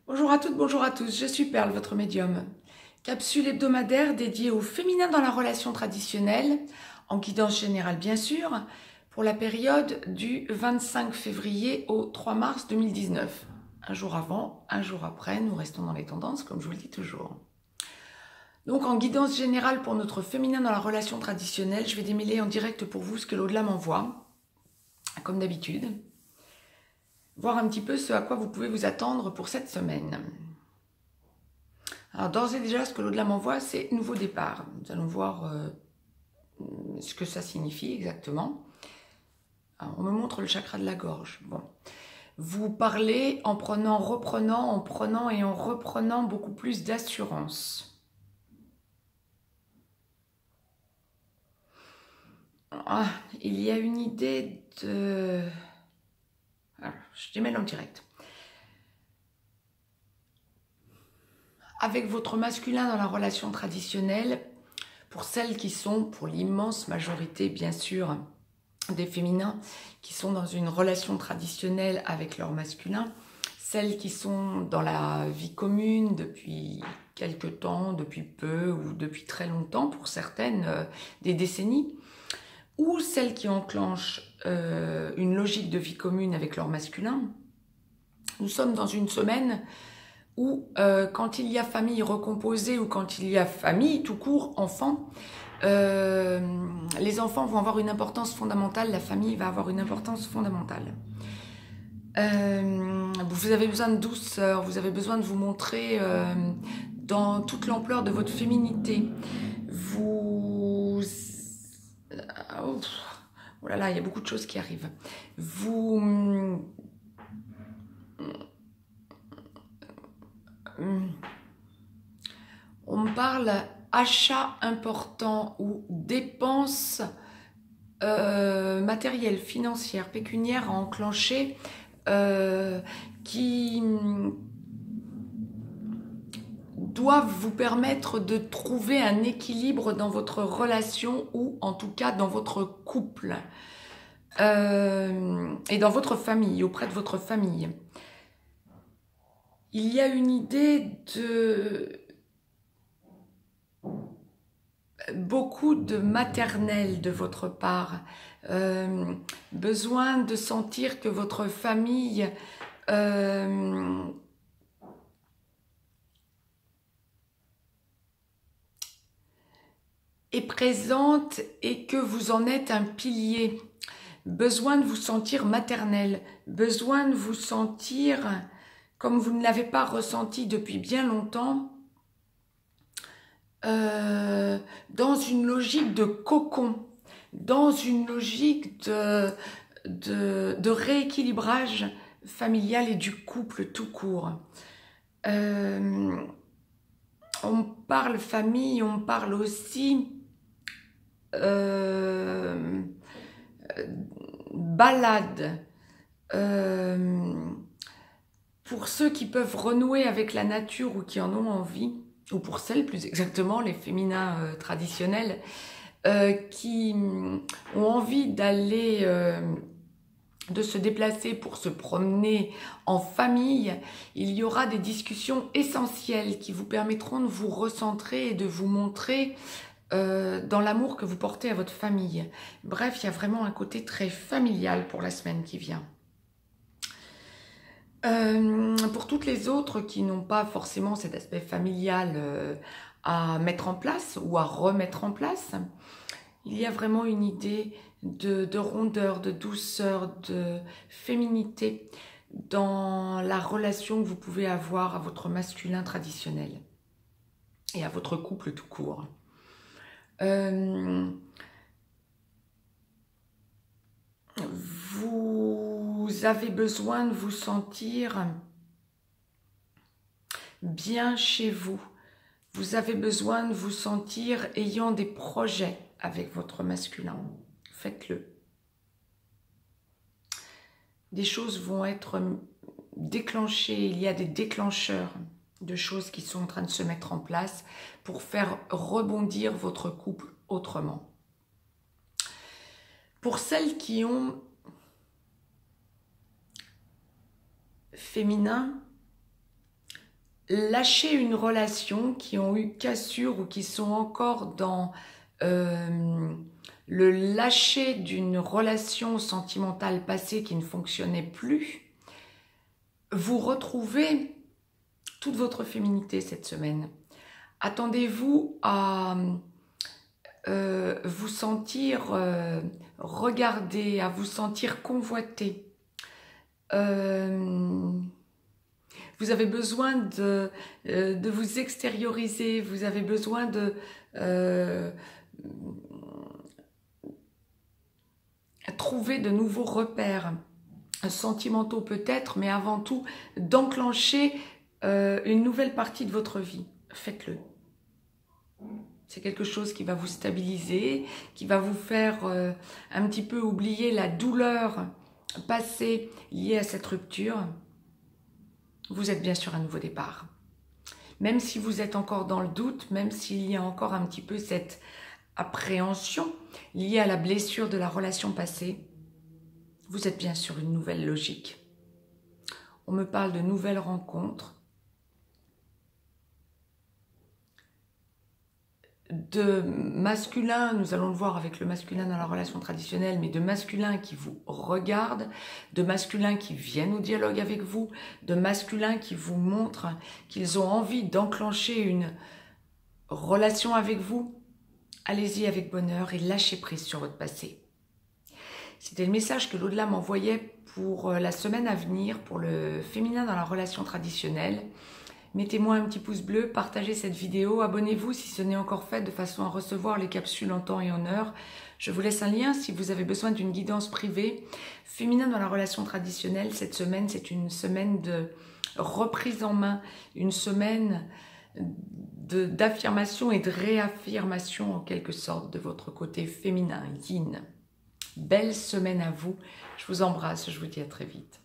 Bonjour à toutes, bonjour à tous, je suis Perle, votre médium. Capsule hebdomadaire dédiée au féminin dans la relation traditionnelle, en guidance générale bien sûr, pour la période du 25 février au 3 mars 2019. Un jour avant, un jour après, nous restons dans les tendances, comme je vous le dis toujours. Donc en guidance générale pour notre féminin dans la relation traditionnelle, je vais démêler en direct pour vous ce que l'au-delà m'envoie, comme d'habitude. Voir un petit peu ce à quoi vous pouvez vous attendre pour cette semaine. Alors d'ores et déjà, ce que l'au-delà m'envoie, c'est nouveau départ. Nous allons voir ce que ça signifie exactement. Alors, on me montre le chakra de la gorge. Bon. Vous parlez en prenant, reprenant, en prenant et en reprenant beaucoup plus d'assurance. Ah, il y a une idée de... Alors, je démêle en direct. Avec votre masculin dans la relation traditionnelle, pour celles qui sont, pour l'immense majorité bien sûr, des féminins qui sont dans une relation traditionnelle avec leur masculin, celles qui sont dans la vie commune depuis quelque temps, depuis peu ou depuis très longtemps, pour certaines des décennies, ou celles qui enclenchent une logique de vie commune avec leur masculin. Nous sommes dans une semaine où quand il y a famille recomposée ou quand il y a famille tout court, enfants, les enfants vont avoir une importance fondamentale, la famille va avoir une importance fondamentale. Vous avez besoin de douceur, vous avez besoin de vous montrer dans toute l'ampleur de votre féminité. Vous... Oh là là, il y a beaucoup de choses qui arrivent. On me parle achat important ou dépenses matérielles, financières, pécuniaires à enclencher qui doivent vous permettre de trouver un équilibre dans votre relation ou en tout cas dans votre couple et dans votre famille, auprès de votre famille. Il y a une idée de beaucoup de maternel de votre part, besoin de sentir que votre famille est présente et que vous en êtes un pilier. Besoin de vous sentir maternel, besoin de vous sentir comme vous ne l'avez pas ressenti depuis bien longtemps, dans une logique de cocon, dans une logique de rééquilibrage familial et du couple tout court. On parle famille, on parle aussi balade. Pour ceux qui peuvent renouer avec la nature ou qui en ont envie, ou pour celles plus exactement, les féminins traditionnels, qui ont envie d'aller, de se déplacer pour se promener en famille, il y aura des discussions essentielles qui vous permettront de vous recentrer et de vous montrer dans l'amour que vous portez à votre famille. Bref, il y a vraiment un côté très familial pour la semaine qui vient. Pour toutes les autres qui n'ont pas forcément cet aspect familial à mettre en place ou à remettre en place, il y a vraiment une idée de rondeur, de douceur, de féminité dans la relation que vous pouvez avoir à votre masculin traditionnel et à votre couple tout court. Vous avez besoin de vous sentir bien chez vous. Vous avez besoin de vous sentir ayant des projets avec votre masculin. Faites-le. Des choses vont être déclenchées. Il y a des déclencheurs de choses qui sont en train de se mettre en place pour faire rebondir votre couple autrement. Pour celles qui ont féminin, lâcher une relation, qui ont eu cassure ou qui sont encore dans le lâcher d'une relation sentimentale passée qui ne fonctionnait plus, vous retrouvez toute votre féminité cette semaine. Attendez-vous à vous sentir regardé, à vous sentir convoité. Vous avez besoin de vous extérioriser, vous avez besoin de trouver de nouveaux repères sentimentaux peut-être, mais avant tout d'enclencher une nouvelle partie de votre vie. Faites-le. C'est quelque chose qui va vous stabiliser, qui va vous faire un petit peu oublier la douleur passée liée à cette rupture. Vous êtes bien sur un nouveau départ. Même si vous êtes encore dans le doute, même s'il y a encore un petit peu cette appréhension liée à la blessure de la relation passée, vous êtes bien sur une nouvelle logique. On me parle de nouvelles rencontres, de masculin, nous allons le voir avec le masculin dans la relation traditionnelle, mais de masculin qui vous regarde, de masculin qui viennent au dialogue avec vous, de masculin qui vous montrent qu'ils ont envie d'enclencher une relation avec vous. Allez-y avec bonheur et lâchez prise sur votre passé. C'était le message que l'au-delà m'envoyait pour la semaine à venir, pour le féminin dans la relation traditionnelle. Mettez-moi un petit pouce bleu, partagez cette vidéo, abonnez-vous si ce n'est encore fait de façon à recevoir les capsules en temps et en heure. Je vous laisse un lien si vous avez besoin d'une guidance privée. Féminin dans la relation traditionnelle, cette semaine, c'est une semaine de reprise en main, une semaine d'affirmation et de réaffirmation en quelque sorte de votre côté féminin, yin. Belle semaine à vous, je vous embrasse, je vous dis à très vite.